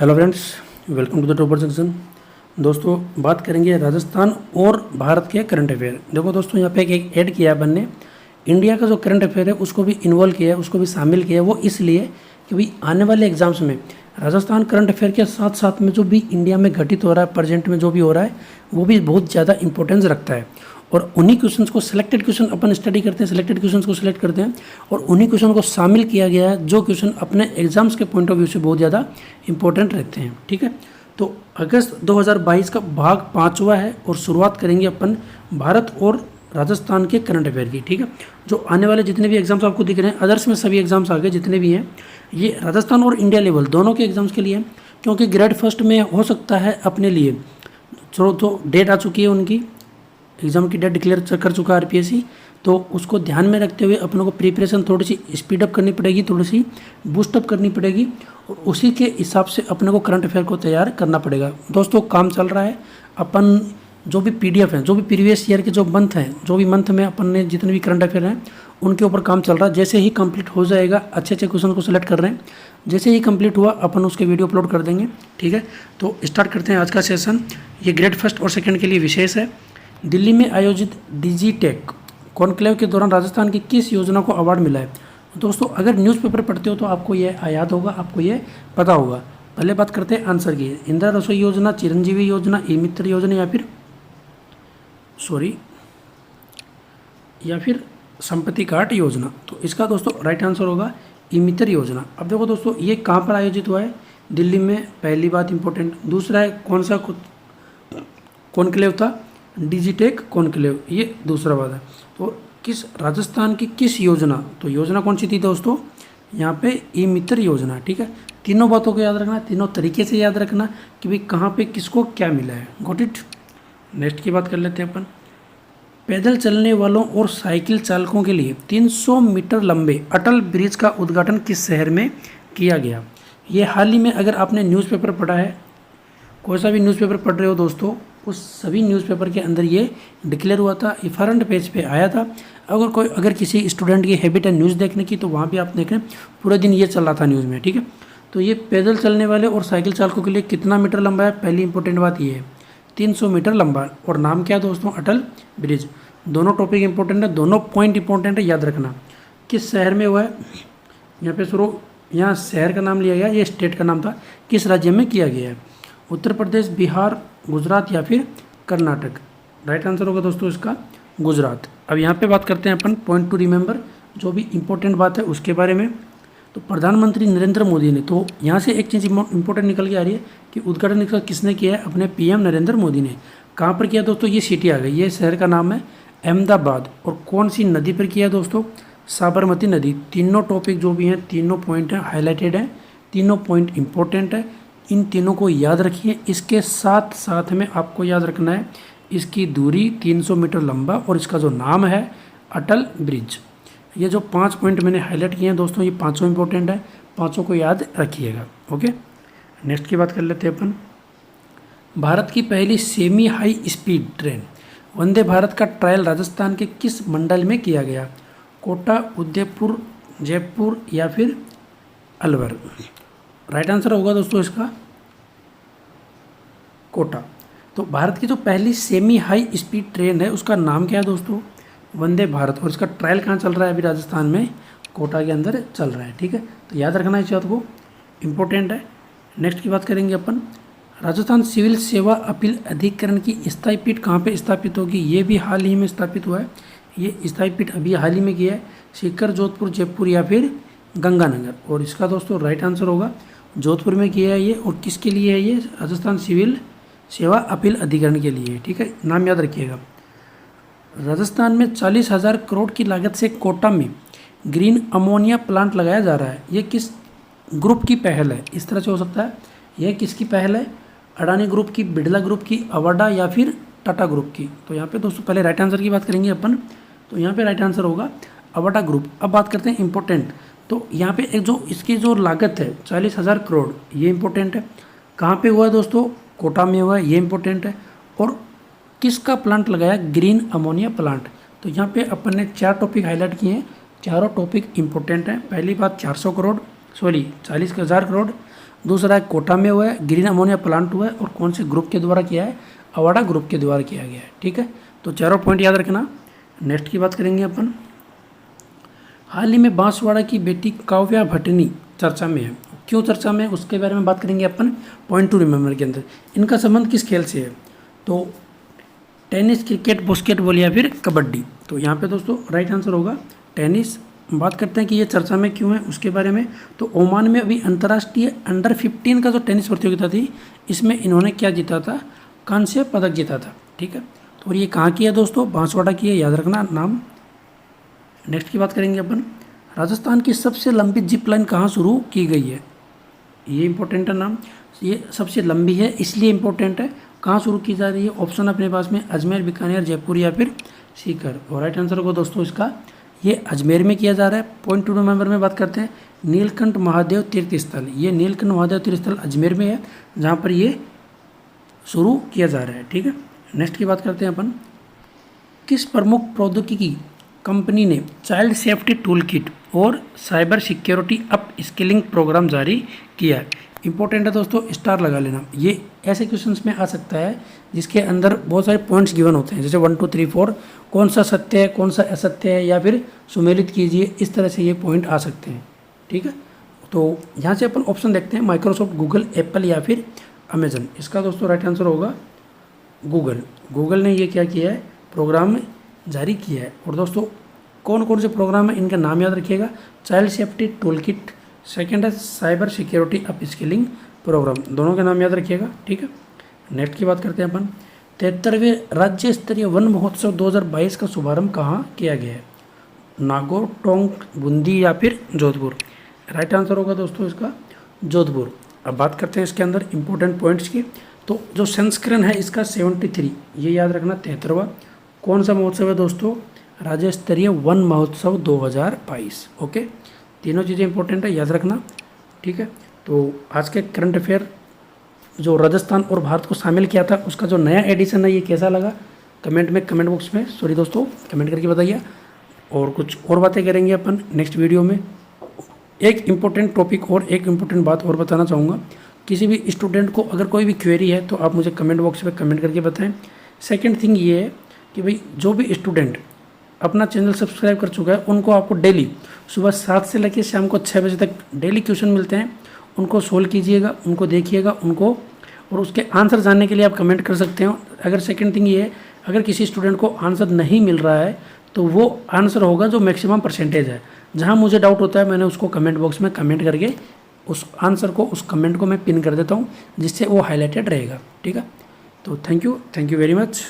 Hello friends, welcome to the topper section. दोस्तों बात करेंगे राजस्थान और भारत के करंट अफेयर। देखो दोस्तों, यहाँ पे एक ऐड किया है अपन ने। इंडिया का जो करंट अफेयर है उसको भी इन्वॉल्व किया है, उसको भी शामिल किया है। वो इसलिए कि भाई आने वाले एग्जाम्स में राजस्थान करंट अफेयर के साथ साथ में जो भी इंडिया में घटित हो रहा है, प्रेजेंट में जो भी हो रहा है, वो भी बहुत ज़्यादा इंपॉर्टेंस रखता है। और उन्हीं क्वेश्चंस को सिलेक्टेड क्वेश्चन अपन स्टडी करते हैं, सिलेक्टेड क्वेश्चंस को सिलेक्ट करते हैं और उन्हीं क्वेश्चन को शामिल किया गया है जो क्वेश्चन अपने एग्जाम्स के पॉइंट ऑफ व्यू से बहुत ज़्यादा इंपॉर्टेंट रहते हैं। ठीक है, तो अगस्त 2022 का भाग 5वां है और शुरुआत करेंगे अपन भारत और राजस्थान के करंट अफेयर की। ठीक है, जो आने वाले जितने भी एग्जाम्स आपको दिख रहे हैं, अदर्स में सभी एग्जाम्स आगे जितने भी हैं, ये राजस्थान और इंडिया लेवल दोनों के एग्जाम्स के लिए हैं। क्योंकि ग्रेड फर्स्ट में हो सकता है अपने लिए चलो तो डेट आ चुकी है, उनकी एग्ज़ाम की डेट डिक्लेयर कर चुका है आरपीएससी, तो उसको ध्यान में रखते हुए अपनों को प्रिपरेशन थोड़ी सी स्पीड अप करनी पड़ेगी, थोड़ी सी बूस्ट अप करनी पड़ेगी और उसी के हिसाब से अपने को करंट अफेयर को तैयार करना पड़ेगा। दोस्तों काम चल रहा है, अपन जो भी पीडीएफ हैं, जो भी प्रीवियस ईयर के जो मंथ हैं, जो भी मंथ में अपन ने जितने भी करंट अफेयर हैं उनके ऊपर काम चल रहा है। जैसे ही कंप्लीट हो जाएगा, अच्छे अच्छे क्वेश्चन को सिलेक्ट कर रहे हैं, जैसे ही कंप्लीट हुआ अपन उसके वीडियो अपलोड कर देंगे। ठीक है, तो स्टार्ट करते हैं आज का सेशन। ये ग्रेड फर्स्ट और सेकेंड के लिए विशेष है। दिल्ली में आयोजित डिजीटेक कॉन्क्लेव के दौरान राजस्थान की किस योजना को अवार्ड मिला है? दोस्तों अगर न्यूज़पेपर पढ़ते हो तो आपको ये याद होगा, आपको ये पता होगा। पहले बात करते हैं आंसर की। इंदिरा रसोई योजना, चिरंजीवी योजना, ई मित्र योजना या फिर संपत्ति कार्ड योजना। तो इसका दोस्तों राइट आंसर होगा ई मित्र योजना। अब देखो दोस्तों, ये कहाँ पर आयोजित हुआ है? दिल्ली में, पहली बात इंपॉर्टेंट। दूसरा है कौन सा कॉन्क्लेव था? डिजीटेक कॉन्क्लेव, ये दूसरा बात है। तो किस राजस्थान की किस योजना, तो योजना कौन सी थी दोस्तों? यहाँ पे ई मित्र योजना। ठीक है, तीनों बातों को याद रखना, तीनों तरीके से याद रखना कि भाई कहाँ पे किसको क्या मिला है। Got it. नेक्स्ट की बात कर लेते हैं अपन। पैदल चलने वालों और साइकिल चालकों के लिए 300 मीटर लंबे अटल ब्रिज का उद्घाटन किस शहर में किया गया? ये हाल ही में, अगर आपने न्यूज़पेपर पढ़ा है, कोई सा भी न्यूज़पेपर पढ़ रहे हो दोस्तों, उस सभी न्यूज़पेपर के अंदर ये डिक्लेयर हुआ था, ये फ्रंट पेज पे आया था। अगर किसी स्टूडेंट की हैबिट है न्यूज़ देखने की, तो वहाँ भी आप देखें पूरे दिन ये चल रहा था न्यूज़ में। ठीक है, तो ये पैदल चलने वाले और साइकिल चालकों के लिए कितना मीटर लंबा है? पहली इंपॉर्टेंट बात ये है, 300 मीटर लंबा। और नाम क्या है दोस्तों? अटल ब्रिज। दोनों टॉपिक इंपॉर्टेंट है, दोनों पॉइंट इंपॉर्टेंट है, याद रखना। किस शहर में हुआ है? यहाँ पे शुरू, यहाँ शहर का नाम लिया गया, ये स्टेट का नाम था। किस राज्य में किया गया है? उत्तर प्रदेश, बिहार, गुजरात या फिर कर्नाटक? राइट आंसर होगा दोस्तों इसका गुजरात। अब यहाँ पे बात करते हैं अपन पॉइंट टू रिमेंबर, जो भी इंपॉर्टेंट बात है उसके बारे में। तो प्रधानमंत्री नरेंद्र मोदी ने, तो यहाँ से एक चीज़ इंपॉर्टेंट निकल के आ रही है कि उद्घाटन इसका किसने किया है? अपने पीएम नरेंद्र मोदी ने। कहाँ पर किया दोस्तों? ये सिटी आ गई, ये शहर का नाम है अहमदाबाद। और कौन सी नदी पर किया दोस्तों? साबरमती नदी। तीनों टॉपिक जो भी हैं, तीनों पॉइंट हैं हाईलाइटेड हैं, तीनों पॉइंट इंपॉर्टेंट है, इन तीनों को याद रखिए। इसके साथ साथ में आपको याद रखना है इसकी दूरी 300 मीटर लंबा और इसका जो नाम है अटल ब्रिज। ये जो 5 पॉइंट मैंने हाईलाइट किए हैं दोस्तों, ये पाँचों इंपॉर्टेंट है, पाँचों को याद रखिएगा। ओके, नेक्स्ट की बात कर लेते हैं अपन। भारत की पहली semi high speed train Vande Bharat का ट्रायल राजस्थान के किस मंडल में किया गया? कोटा, उदयपुर, जयपुर या फिर अलवर? राइट आंसर होगा दोस्तों इसका कोटा। तो भारत की जो पहली सेमी हाई स्पीड ट्रेन है उसका नाम क्या है दोस्तों? वंदे भारत। और इसका ट्रायल कहाँ चल रहा है? अभी राजस्थान में कोटा के अंदर चल रहा है। ठीक है, तो याद रखना इस बात को, इम्पोर्टेंट है। नेक्स्ट की बात करेंगे अपन। राजस्थान सिविल सेवा अपील अधिकरण की स्थायी पीठ कहाँ पे स्थापित होगी? ये भी हाल ही में स्थापित हुआ है, ये स्थायी पीठ अभी हाल ही में किया है। सीकर, जोधपुर, जयपुर या फिर गंगानगर? और इसका दोस्तों राइट आंसर होगा जोधपुर में किया है ये। और किसके लिए है ये? राजस्थान सिविल सेवा अपील अधिकरण के लिए। ठीक है, नाम याद रखिएगा। राजस्थान में 40,000 करोड़ की लागत से कोटा में ग्रीन अमोनिया प्लांट लगाया जा रहा है। ये किस ग्रुप की पहल है? इस तरह से हो सकता है, यह किसकी पहल है? अडानी ग्रुप की, बिड़ला ग्रुप की, अवाडा या फिर टाटा ग्रुप की? तो यहाँ पे दोस्तों पहले राइट आंसर की बात करेंगे अपन, तो यहाँ पे राइट आंसर होगा अवाडा ग्रुप। अब बात करते हैं इंपॉर्टेंट। तो यहाँ पे एक जो इसकी जो लागत है 40,000 करोड़, ये इंपॉर्टेंट है। कहाँ पे हुआ है दोस्तों? कोटा में हुआ है, ये इंपॉर्टेंट है। और किसका प्लांट लगाया? Green ammonia plant. तो यहाँ पे अपन ने 4 टॉपिक हाईलाइट किए हैं, चारों टॉपिक इंपॉर्टेंट हैं। पहली बात 40,000 करोड़। दूसरा है कोटा में हुआ है, ग्रीन अमोनिया प्लांट हुआ है, और कौन से ग्रुप के द्वारा किया है, अवाडा ग्रुप के द्वारा किया गया है। ठीक है, तो चारों पॉइंट याद रखना। नेक्स्ट की बात करेंगे अपन। हाल ही में बांसवाड़ा की बेटी काव्या भटनी चर्चा में है। क्यों चर्चा में है उसके बारे में बात करेंगे अपन पॉइंट टू रिमेंबर के अंदर। इनका संबंध किस खेल से है, तो टेनिस, क्रिकेट, बास्केटबॉल या फिर कबड्डी। तो यहाँ पे दोस्तों राइट आंसर होगा टेनिस। बात करते हैं कि ये चर्चा में क्यों है उसके बारे में। तो ओमान में अभी अंतर्राष्ट्रीय अंडर 15 का जो टेनिस प्रतियोगिता थी, इसमें इन्होंने क्या जीता था, कांस्य पदक जीता था। ठीक है, तो ये कहाँ की है दोस्तों, बांसवाड़ा की है, याद रखना नाम। नेक्स्ट की बात करेंगे अपन। राजस्थान की सबसे लंबी जिप लाइन कहाँ शुरू की गई है, ये इंपॉर्टेंट है नाम। ये सबसे लंबी है इसलिए इंपॉर्टेंट है। कहाँ शुरू की जा रही है, ऑप्शन अपने पास में अजमेर, बीकानेर, जयपुर या फिर सीकर। और राइट आंसर को दोस्तों इसका ये अजमेर में किया जा रहा है। पॉइंट टू नंबर में बात करते हैं नीलकंठ महादेव तीर्थ स्थल। ये नीलकंठ महादेव तीर्थ स्थल अजमेर में है, जहाँ पर ये शुरू किया जा रहा है। ठीक है, नेक्स्ट की बात करते हैं अपन। किस प्रमुख प्रौद्योगिकी कंपनी ने चाइल्ड सेफ्टी टूल किट और cyber security upskilling programme जारी किया है। इंपॉर्टेंट है दोस्तों, स्टार लगा लेना। ये ऐसे क्वेश्चंस में आ सकता है जिसके अंदर बहुत सारे पॉइंट्स गिवन होते हैं, जैसे 1 2 3 4, कौन सा सत्य है, कौन सा असत्य है, या फिर सुमेलित कीजिए, इस तरह से ये पॉइंट आ सकते हैं। ठीक है, तो यहाँ से अपन ऑप्शन देखते हैं माइक्रोसॉफ्ट, गूगल, एप्पल या फिर अमेजन। इसका दोस्तों राइट आंसर होगा गूगल। गूगल ने ये क्या किया है, प्रोग्राम जारी किया है। और दोस्तों कौन कौन से प्रोग्राम है इनका नाम याद रखिएगा। Child safety tool kit, second है cyber security upskilling programme, दोनों के नाम याद रखिएगा। ठीक है, नेक्स्ट की बात करते हैं अपन। 73वें राज्य स्तरीय वन महोत्सव 2022 का शुभारंभ कहाँ किया गया है, नागौर, टोंक, बूंदी या फिर जोधपुर। राइट आंसर होगा दोस्तों इसका जोधपुर। अब बात करते हैं इसके अंदर इंपॉर्टेंट पॉइंट्स की। तो जो संस्करण है इसका 73, ये याद रखना 73वां। कौन सा महोत्सव है दोस्तों, राज्य स्तरीय वन महोत्सव 2022। ओके, तीनों चीज़ें इंपॉर्टेंट है, याद रखना। ठीक है, तो आज के करंट अफेयर जो राजस्थान और भारत को शामिल किया था उसका जो नया एडिशन है ये कैसा लगा, कमेंट बॉक्स में कमेंट करके बताइए। और कुछ और बातें करेंगे अपन नेक्स्ट वीडियो में। एक इम्पोर्टेंट टॉपिक और एक इम्पोर्टेंट बात और बताना चाहूँगा। किसी भी स्टूडेंट को अगर कोई भी क्वेरी है तो आप मुझे कमेंट बॉक्स में कमेंट करके बताएं। सेकंड थिंग ये है कि भाई जो भी स्टूडेंट अपना चैनल सब्सक्राइब कर चुका है उनको आपको डेली सुबह 7 से लेकर शाम को 6 बजे तक डेली क्वेश्चन मिलते हैं, उनको सोल्व कीजिएगा, उनको देखिएगा, उनको और उसके आंसर जानने के लिए आप कमेंट कर सकते हो। अगर सेकंड थिंग ये है, अगर किसी स्टूडेंट को आंसर नहीं मिल रहा है तो वो आंसर होगा जो मैक्सिमम परसेंटेज है। जहाँ मुझे डाउट होता है मैंने उसको कमेंट बॉक्स में कमेंट करके उस आंसर को, उस कमेंट को मैं पिन कर देता हूँ, जिससे वो हाईलाइटेड रहेगा। ठीक है, तो थैंक यू वेरी मच।